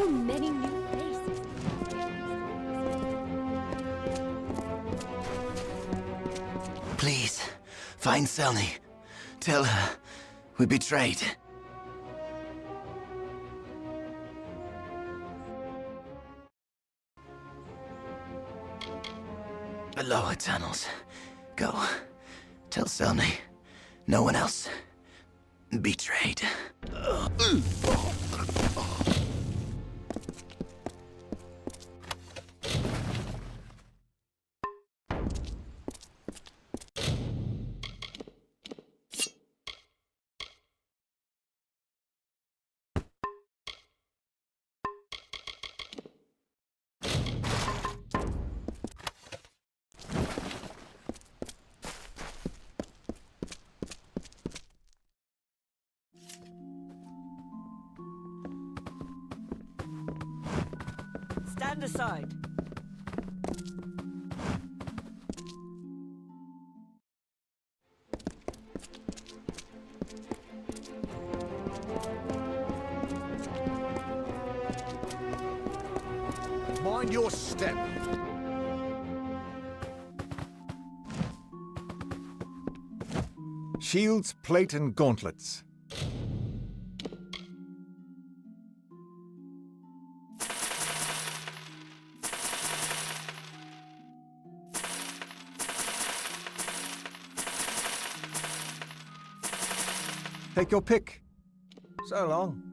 So many new faces. Please, find Selny. Tell her we betrayed. The lower tunnels. Go. Tell Selny. No one else. Betrayed. Stand aside. Mind your step. Shields, plate, and gauntlets. Take your pick. So long.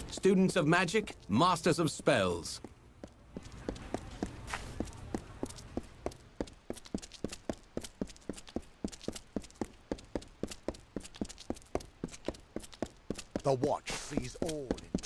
Students of magic, masters of spells. The watch sees all in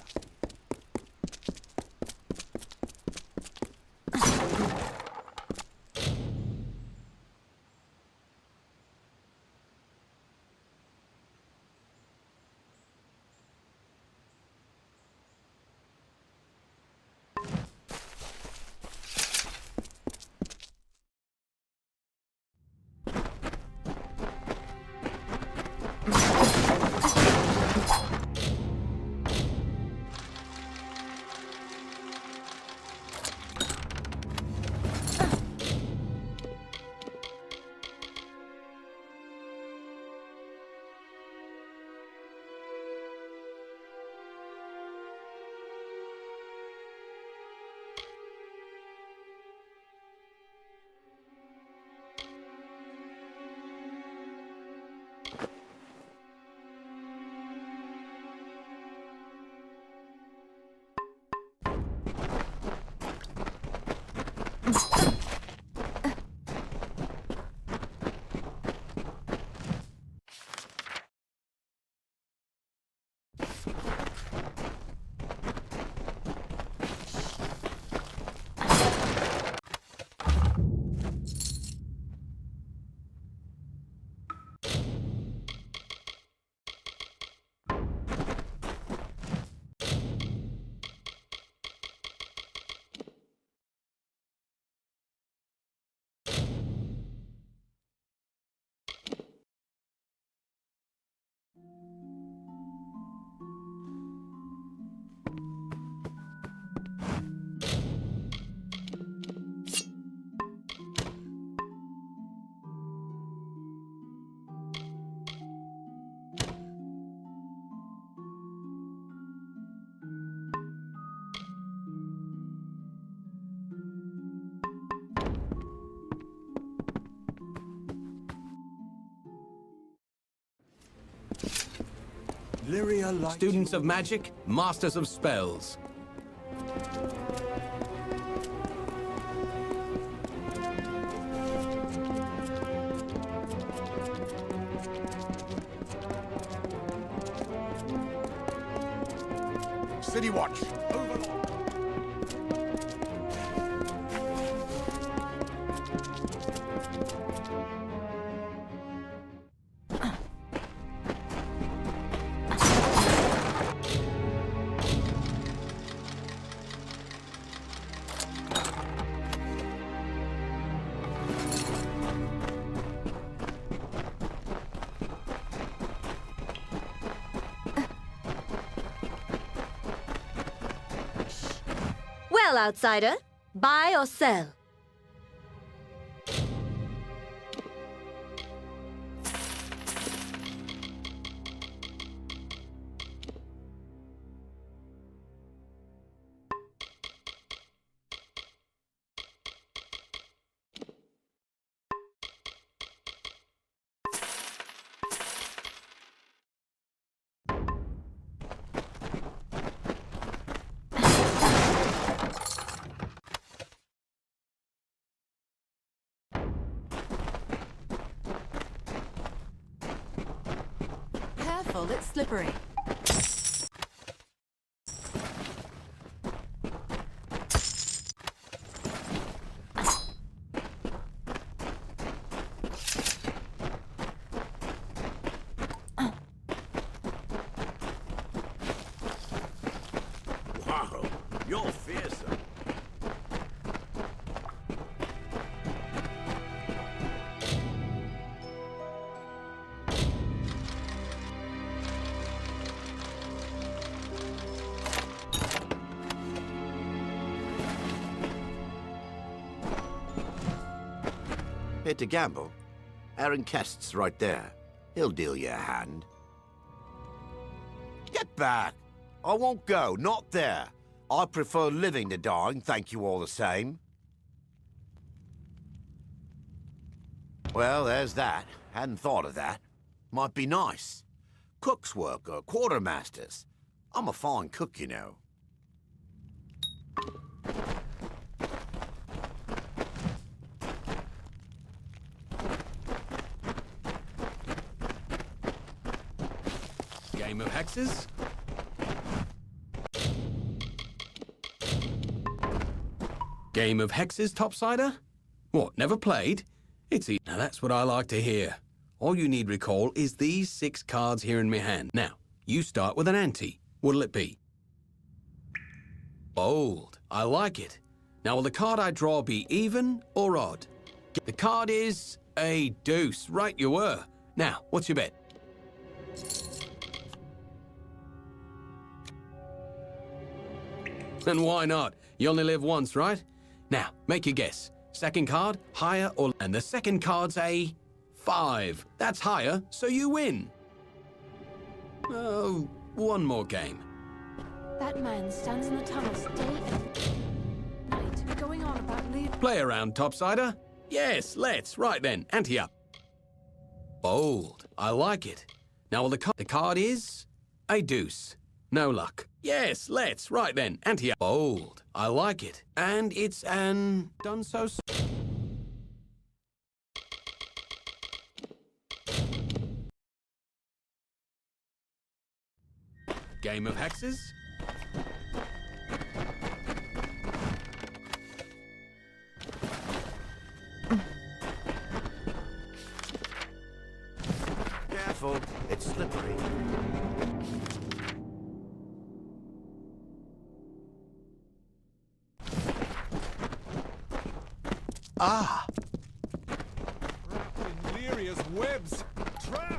nothing. Students of magic, masters of spells. City Watch. Over. Well, outsider, buy or sell? Careful, it's slippery. Wow, you're fearsome. Here to gamble. Aaron Kest's right there. He'll deal you a hand. Get back! I won't go, not there. I prefer living to dying, thank you all the same. Well, there's that. Hadn't thought of that. Might be nice. Cook's work or quartermaster's. I'm a fine cook, you know. Game of hexes? Game of hexes, topsider? What, never played? It's easy. Now that's what I like to hear. All you need recall is these 6 cards here in my hand. Now, you start with an ante. What'll it be? Bold. I like it. Now, will the card I draw be even or odd? The card is a deuce. Right, you were. Now, what's your bet? Then why not? You only live once, right? Now, make your guess. Second card, higher or... And the second card's a 5. That's higher, so you win. Oh, one more game. That man stands in the tunnels day and night, going on about leave. Play around, topsider. Yes, let's. Right then, ante up. Bold. I like it. Now, the card is a deuce. No luck. Yes, let's. Right then, ante up. Bold. I like it. And it's an... Done so... Game of hexes? Careful, it's slippery. Ah! Trapped in Lyria's webs. Trapped!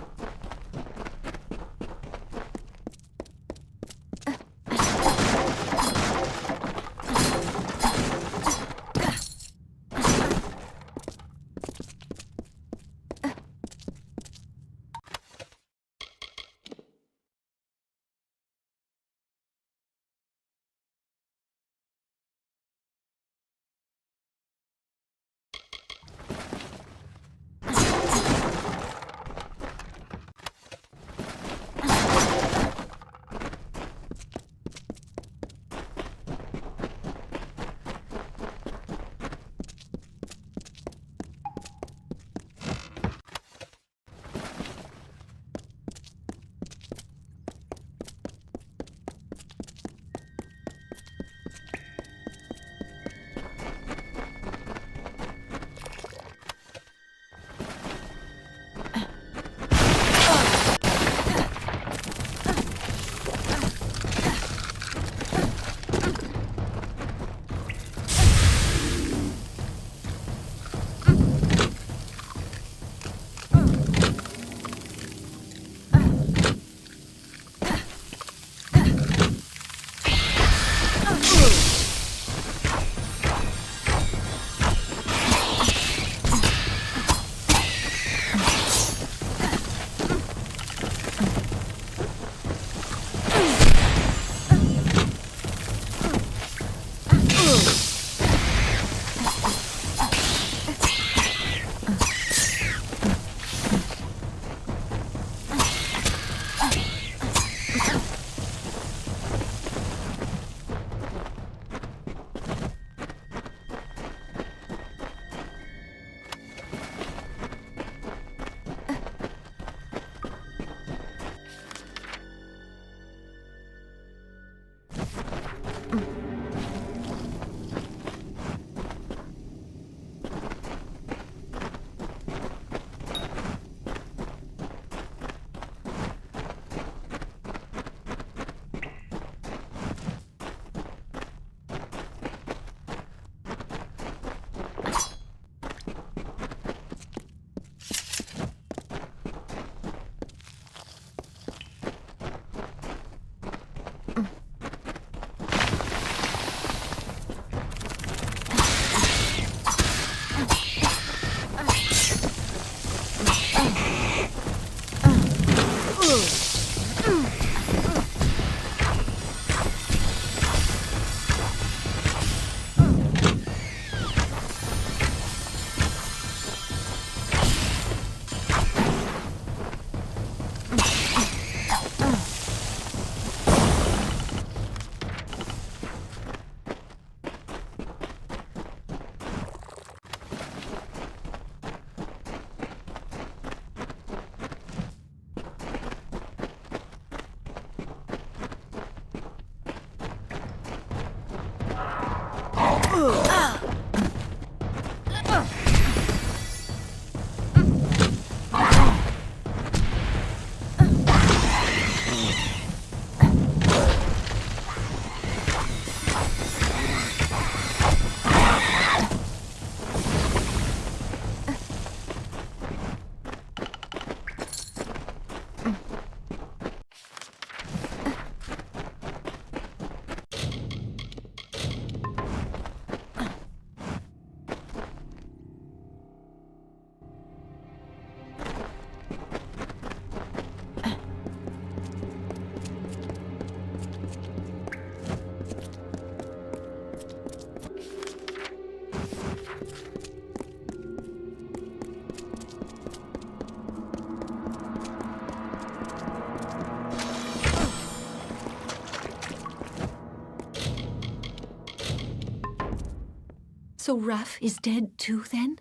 So Raph is dead too, then?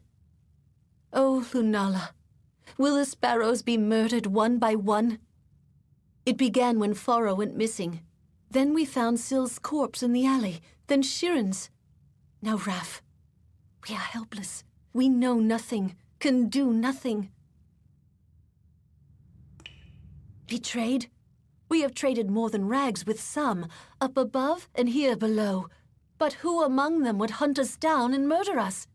Oh, Lunala, will the sparrows be murdered one by one? It began when Foro went missing. Then we found Syl's corpse in the alley, then Shiren's. Now Raph. We are helpless. We know nothing, can do nothing. Betrayed? We have traded more than rags with some, up above and here below. But who among them would hunt us down and murder us?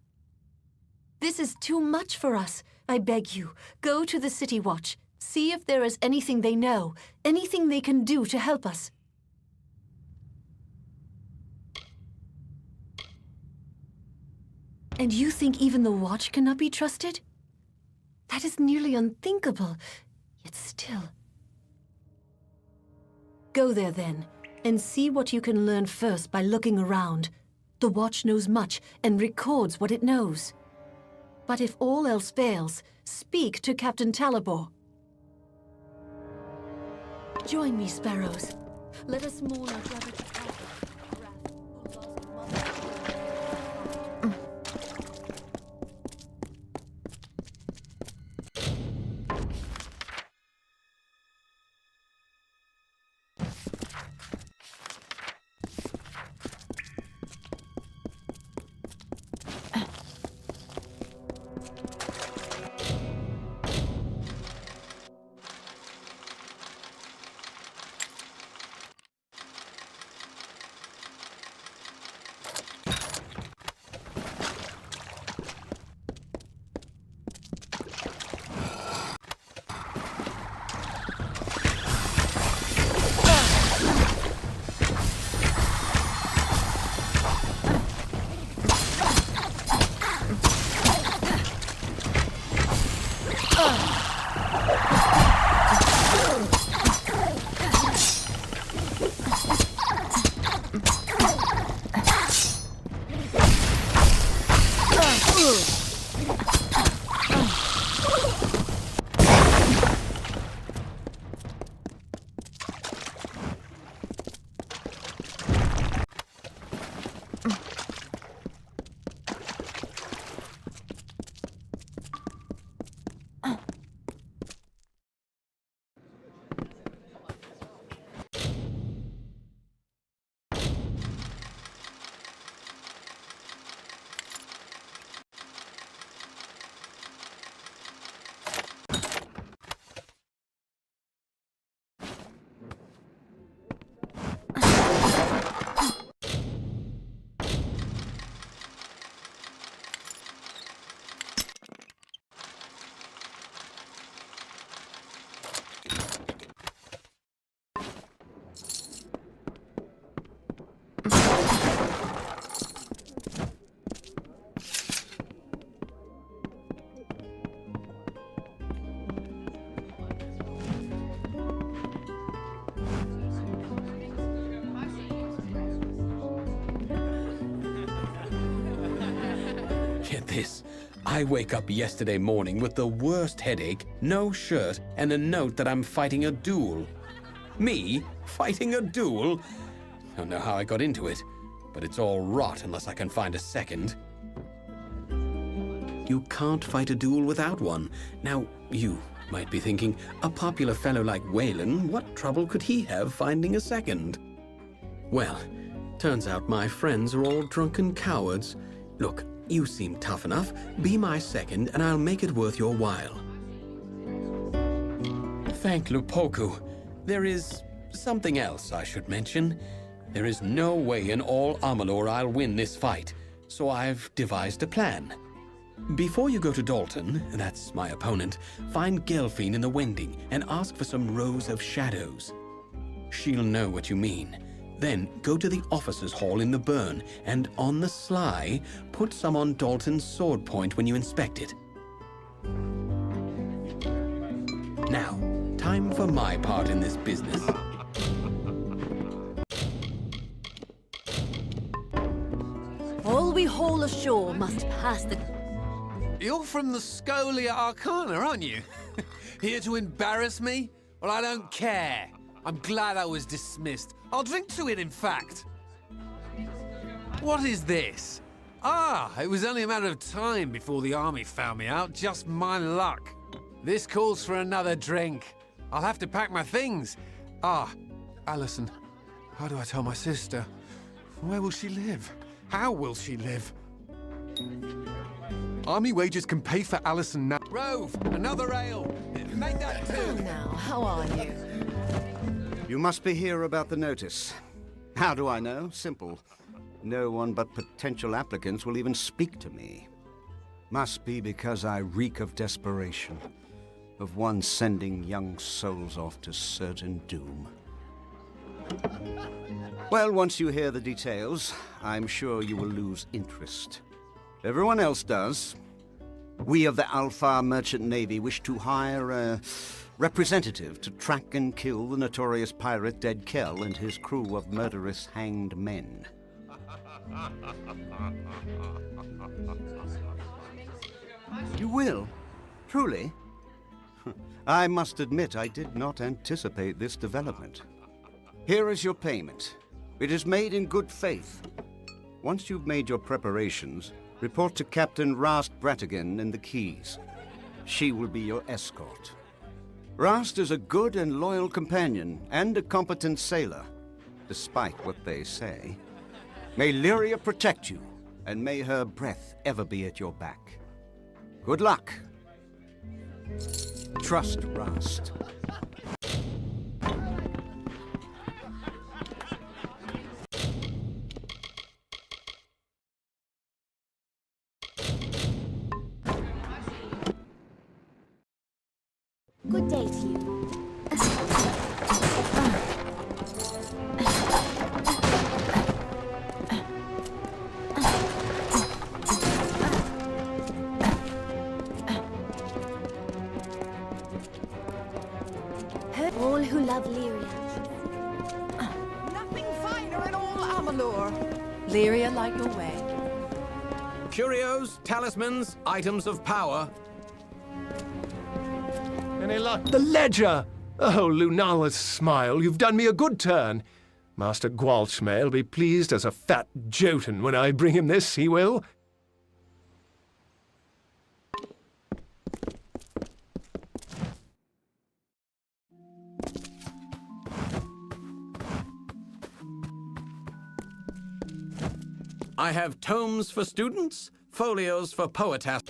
This is too much for us. I beg you, go to the City Watch. See if there is anything they know, anything they can do to help us. And you think even the Watch cannot be trusted? That is nearly unthinkable, yet still. Go there then, and see what you can learn first by looking around. The Watch knows much and records what it knows. But if all else fails, speak to Captain Talibor. Join me, sparrows. Let us mourn our brother to Get this. I wake up yesterday morning with the worst headache, no shirt, and a note that I'm fighting a duel. Me? Fighting a duel? Don't know how I got into it, but it's all rot unless I can find a second. You can't fight a duel without one. Now, you might be thinking, a popular fellow like Waylon, what trouble could he have finding a second? Well, turns out my friends are all drunken cowards. Look, you seem tough enough. Be my second, and I'll make it worth your while. Thank Lupoku. There is something else I should mention. There is no way in all Amalur I'll win this fight, so I've devised a plan. Before you go to Dalton, that's my opponent, find Gelfine in the Wending and ask for some rows of shadows. She'll know what you mean. Then go to the officers' hall in the burn and, on the sly, put some on Dalton's sword point when you inspect it. Now, time for my part in this business. All we haul ashore must pass the... You're from the Scholia Arcana, aren't you? Here to embarrass me? Well, I don't care. I'm glad I was dismissed. I'll drink to it, in fact. What is this? Ah, it was only a matter of time before the army found me out. Just my luck. This calls for another drink. I'll have to pack my things. Ah, Alison, how do I tell my sister? Where will she live? How will she live? Army wages can pay for Alison now. Rove, another ale. Make that Oh, two. now, how are you? You must be here about the notice. How do I know? Simple. No one but potential applicants will even speak to me. Must be because I reek of desperation, of one sending young souls off to certain doom. Well, once you hear the details, I'm sure you will lose interest. Everyone else does. We of the Alpha Merchant Navy wish to hire a representative to track and kill the notorious pirate Dead Kell and his crew of murderous hanged men. You will? Truly? I must admit I did not anticipate this development. Here is your payment. It is made in good faith. Once you've made your preparations, report to Captain Rast Bratigan in the Keys. She will be your escort. Rast is a good and loyal companion and a competent sailor, despite what they say. May Lyria protect you, and may her breath ever be at your back. Good luck. Trust Rast. Good day to you. All who love Lyria. Nothing finer in all Amalur. Lyria, light your way. Curios, talismans, items of power. Any luck? The ledger! Oh, Lunala's smile, you've done me a good turn. Master Gwalchmay'll be pleased as a fat Jotun when I bring him this, he will. I have tomes for students, folios for poetas.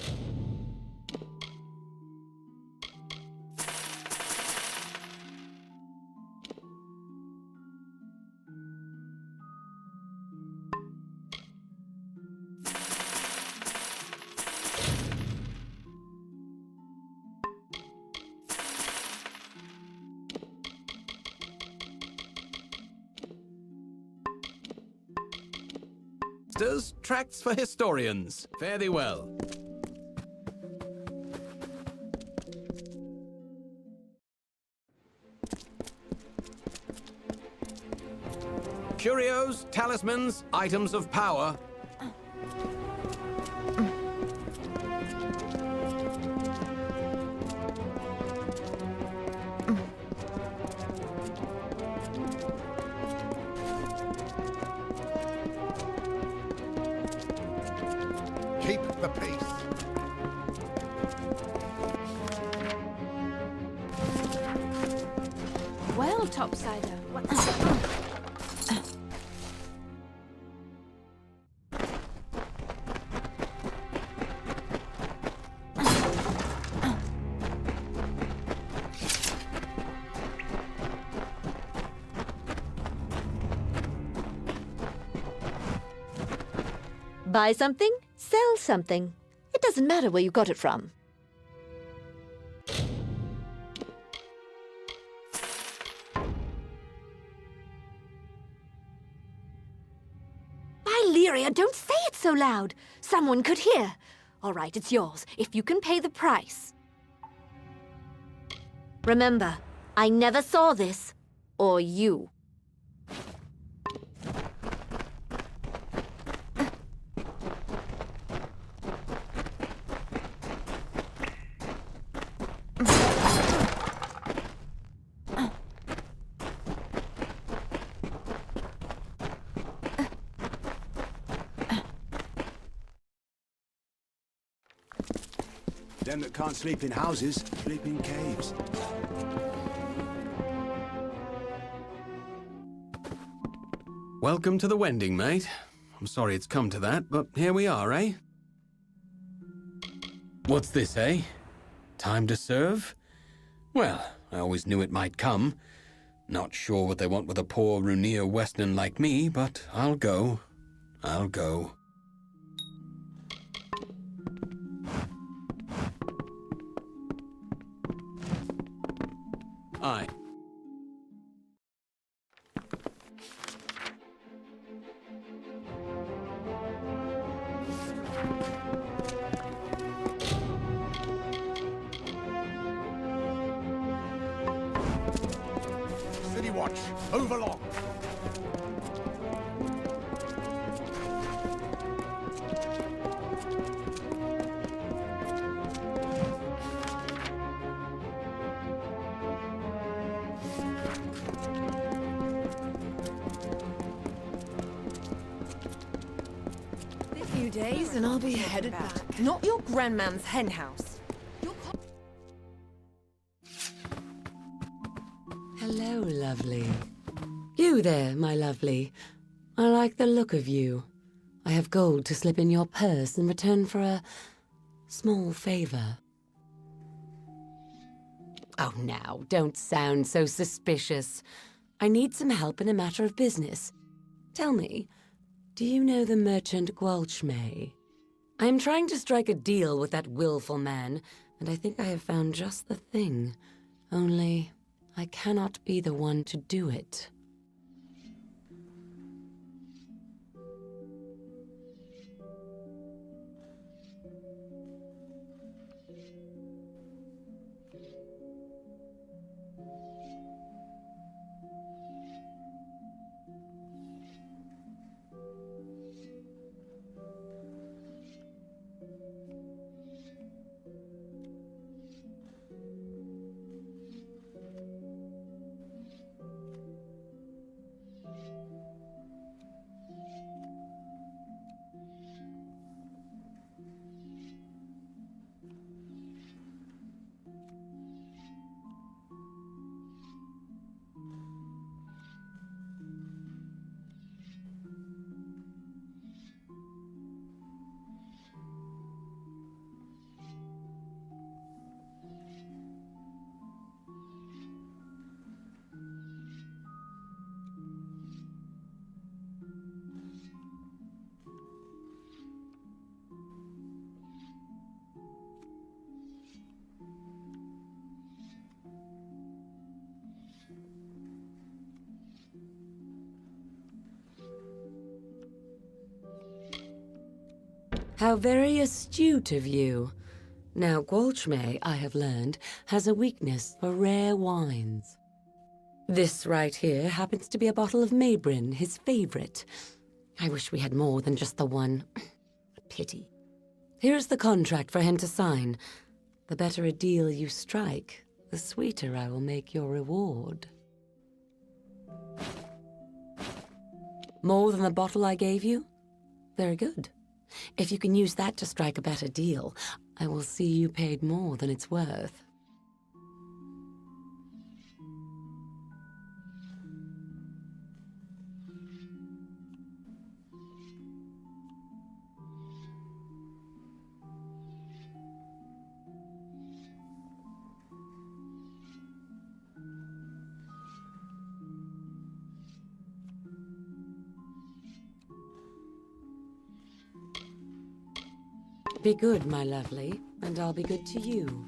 Tracts for historians. Fare thee well. Curios, talismans, items of power. Keep the peace. Well, Topsider. Buy something, sell something. It doesn't matter where you got it from. By Lyria, don't say it so loud. Someone could hear. All right, it's yours, if you can pay the price. Remember, I never saw this. Or you. Them that can't sleep in houses, sleep in caves. Welcome to the Wending, mate. I'm sorry it's come to that, but here we are, eh? What's this, eh? Time to serve? Well, I always knew it might come. Not sure what they want with a poor Runir Western like me, but I'll go. I'll go. Aye. City watch, overlong. A few days and I'll be headed back. Not your grandman's hen house. Hello, lovely. You there, my lovely. I like the look of you. I have gold to slip in your purse in return for a small favor. Oh, now, don't sound so suspicious. I need some help in a matter of business. Tell me, do you know the merchant Gwalchmey? I am trying to strike a deal with that willful man, and I think I have found just the thing. Only, I cannot be the one to do it. How very astute of you. Now, Gwalchmey, I have learned, has a weakness for rare wines. This right here happens to be a bottle of Maybrin, his favorite. I wish we had more than just the one. A pity. Here's the contract for him to sign. The better a deal you strike, the sweeter I will make your reward. More than the bottle I gave you? Very good. If you can use that to strike a better deal, I will see you paid more than it's worth. Be good, my lovely, and I'll be good to you.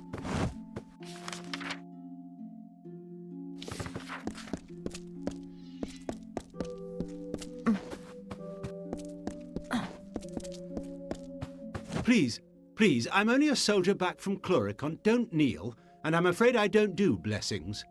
Please, please, I'm only a soldier back from Cloricon. Don't kneel, and I'm afraid I don't do blessings.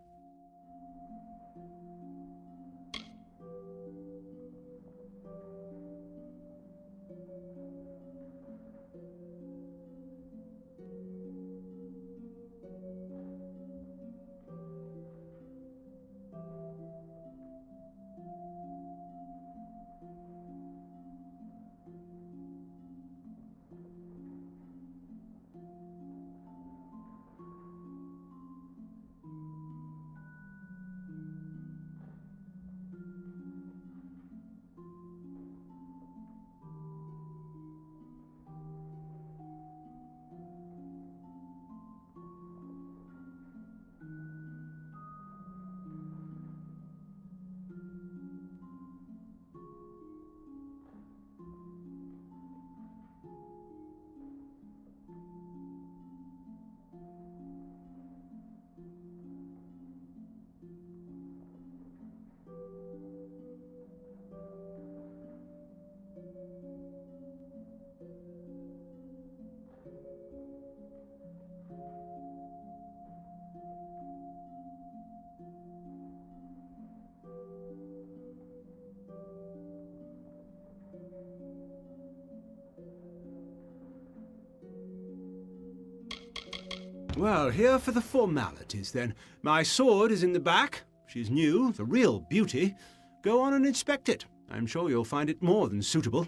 Well, here for the formalities, then. My sword is in the back. She's new, the real beauty. Go on and inspect it. I'm sure you'll find it more than suitable.